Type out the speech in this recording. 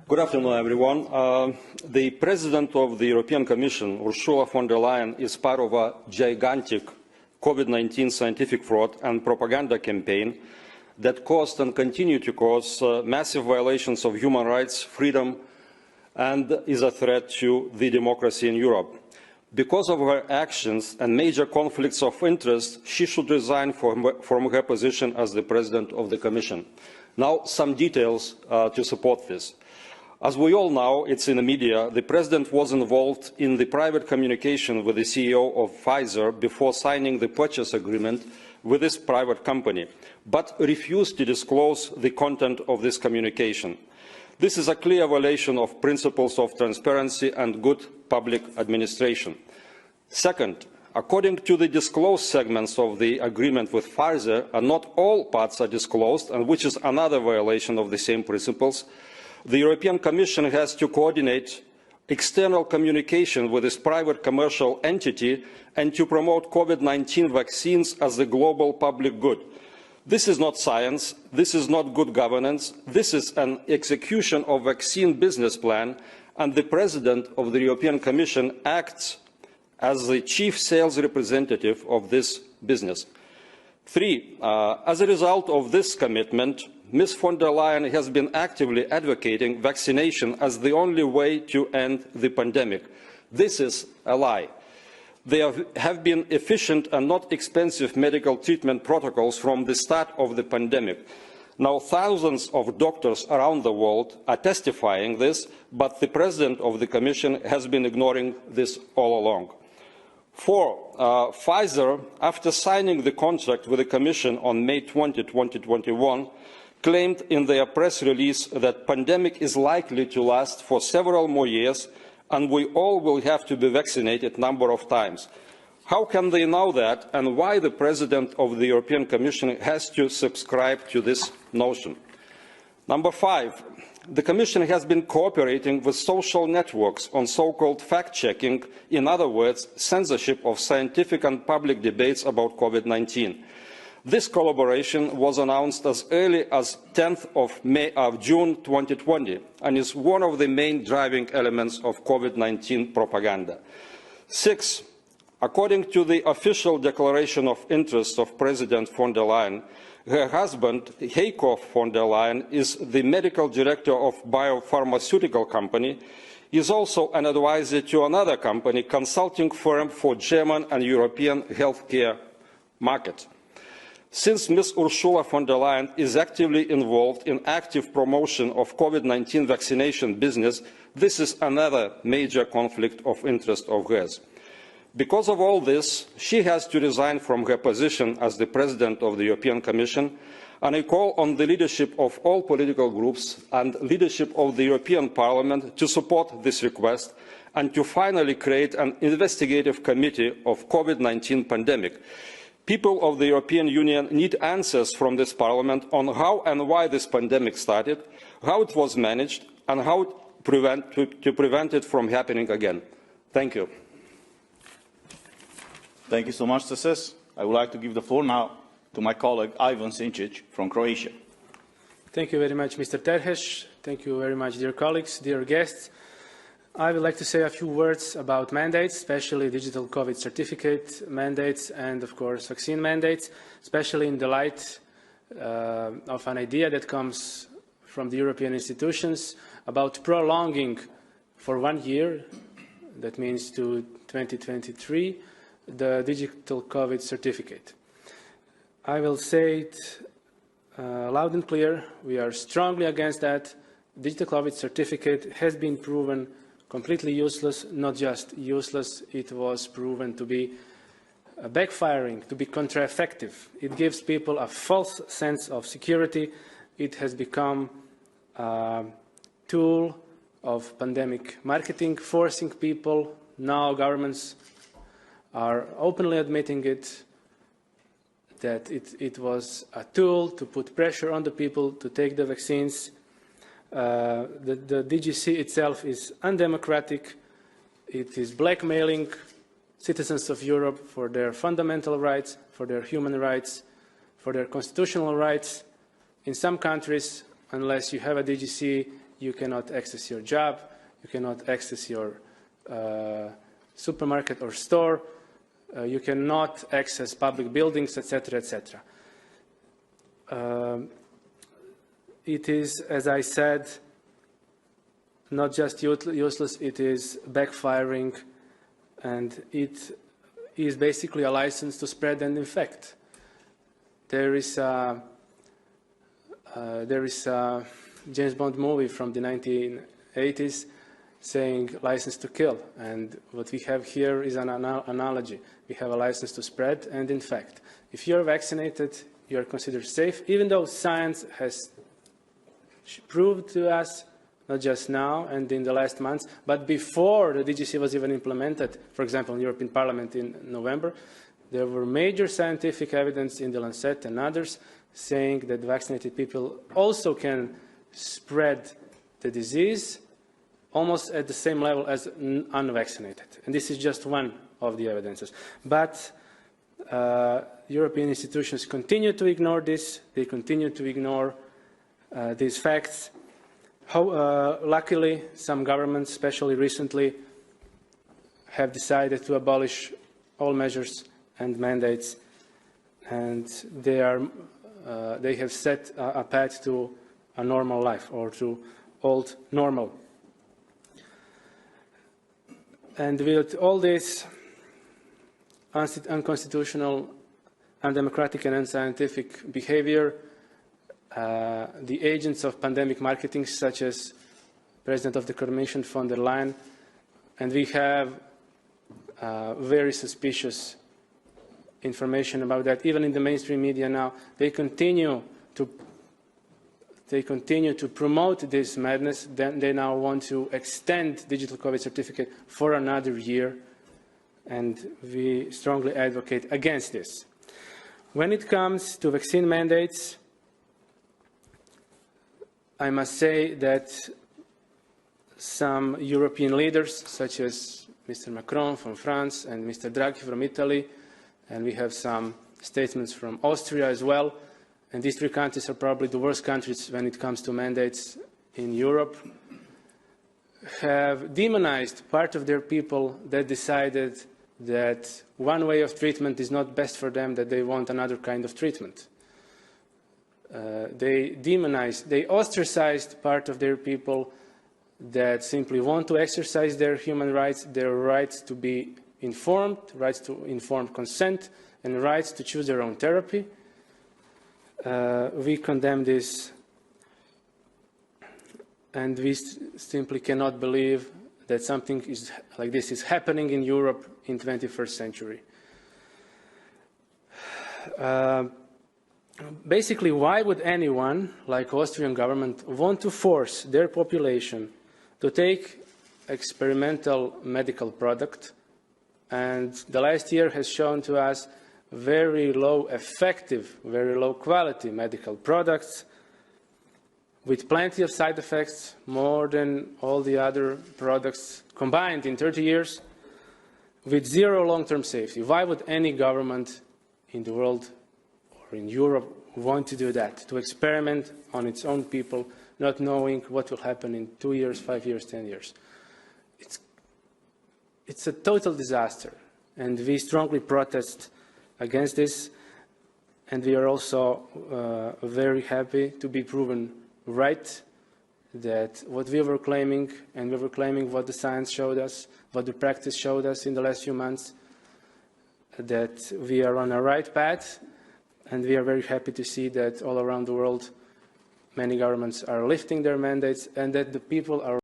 Good afternoon, everyone. The President of the European Commission, Ursula von der Leyen, is part of a gigantic COVID-19 scientific fraud and propaganda campaign that caused and continue to cause massive violations of human rights, freedom, and is a threat to the democracy in Europe. Because of her actions and major conflicts of interest, she should resign from her position as the President of the Commission. Now, some details to support this. As we all know, it's in the media, the President was involved in the private communication with the CEO of Pfizer before signing the purchase agreement with this private company, but refused to disclose the content of this communication. This is a clear violation of principles of transparency and good public administration. Second, according to the disclosed segments of the agreement with Pfizer, and not all parts are disclosed, and which is another violation of the same principles, the European Commission has to coordinate external communication with this private commercial entity and to promote COVID-19 vaccines as the global public good. This is not science, this is not good governance, this is an execution of vaccine business plan, and the President of the European Commission acts as the chief sales representative of this business. Three, as a result of this commitment, Ms. von der Leyen has been actively advocating vaccination as the only way to end the pandemic. This is a lie. There have been efficient and not expensive medical treatment protocols from the start of the pandemic. Now, thousands of doctors around the world are testifying this, but the President of the Commission has been ignoring this all along. Four, Pfizer, after signing the contract with the Commission on May 20, 2021, claimed in their press release that the pandemic is likely to last for several more years and we all will have to be vaccinated a number of times. How can they know that, and why the President of the European Commission has to subscribe to this notion? Number five, the Commission has been cooperating with social networks on so-called fact-checking, in other words, censorship of scientific and public debates about COVID-19. This collaboration was announced as early as 10th of June 2020 and is one of the main driving elements of COVID-19 propaganda. Six, according to the official declaration of interest of President von der Leyen, her husband, Heiko von der Leyen, is the medical director of a biopharmaceutical company. He is also an advisor to another company, consulting firm for German and European healthcare market. Since Ms. Ursula von der Leyen is actively involved in active promotion of COVID-19 vaccination business, this is another major conflict of interest of hers. Because of all this, she has to resign from her position as the President of the European Commission, and I call on the leadership of all political groups and leadership of the European Parliament to support this request and to finally create an investigative committee of COVID-19 pandemic. People of the European Union need answers from this Parliament on how and why this pandemic started, how it was managed, and how to prevent it from happening again. Thank you. Thank you so much, Cesis. I would like to give the floor now to my colleague Ivan Sinčić from Croatia. Thank you very much, Mr. Terhes. Thank you very much, dear colleagues, dear guests. I would like to say a few words about mandates, especially digital COVID certificate mandates and, of course, vaccine mandates, especially in the light of an idea that comes from the European institutions about prolonging for 1 year, that means to 2023, the digital COVID certificate. I will say it loud and clear, we are strongly against that. Digital COVID certificate has been proven completely useless, not just useless, it was proven to be backfiring, to be counter-effective. It gives people a false sense of security. It has become a tool of pandemic marketing, forcing people. Now governments are openly admitting it, that it was a tool to put pressure on the people to take the vaccines. The DGC itself is undemocratic. It is blackmailing citizens of Europe for their fundamental rights, for their human rights, for their constitutional rights. In some countries, unless you have a DGC, you cannot access your job, you cannot access your supermarket or store, you cannot access public buildings, etc., etc. It is, as I said, not just useless, it is backfiring, and it is basically a license to spread and infect. There is a James Bond movie from the 1980s saying license to kill, and what we have here is an analogy. We have a license to spread and infect. If you're vaccinated, you are considered safe, even though science has proved to us, not just now and in the last months, but before the DGC was even implemented, for example, in the European Parliament in November, there were major scientific evidence in the Lancet and others saying that vaccinated people also can spread the disease almost at the same level as unvaccinated. And this is just one of the evidences. But European institutions continue to ignore this. They continue to ignore these facts. Luckily, some governments, especially recently, have decided to abolish all measures and mandates, and they have set a path to a normal life, or to old normal. And with all this unconstitutional, undemocratic and unscientific behavior, the agents of pandemic marketing, such as President of the Commission von der Leyen, and we have very suspicious information about that, even in the mainstream media now, they continue to promote this madness. Then they now want to extend digital COVID certificate for another year, and we strongly advocate against this. When it comes to vaccine mandates, I must say that some European leaders, such as Mr. Macron from France and Mr. Draghi from Italy, and we have some statements from Austria as well, and these three countries are probably the worst countries when it comes to mandates in Europe, have demonized part of their people that decided that one way of treatment is not best for them, that they want another kind of treatment. They ostracized part of their people that simply want to exercise their human rights, their rights to be informed, rights to informed consent, and rights to choose their own therapy. We condemn this, and we simply cannot believe that something like this is happening in Europe in the 21st century. Basically, why would anyone, like the Austrian government, want to force their population to take experimental medical product? And the last year has shown to us very low effective, very low quality medical products with plenty of side effects, more than all the other products combined in 30 years, with zero long-term safety. Why would any government in the world or in Europe want to do that, to experiment on its own people, not knowing what will happen in 2 years, 5 years, 10 years? It's a total disaster, and we strongly protest against this, and we are also very happy to be proven right, that what we were claiming, and we were claiming what the science showed us, what the practice showed us in the last few months, that we are on a right path, and we are very happy to see that all around the world many governments are lifting their mandates, and that the people are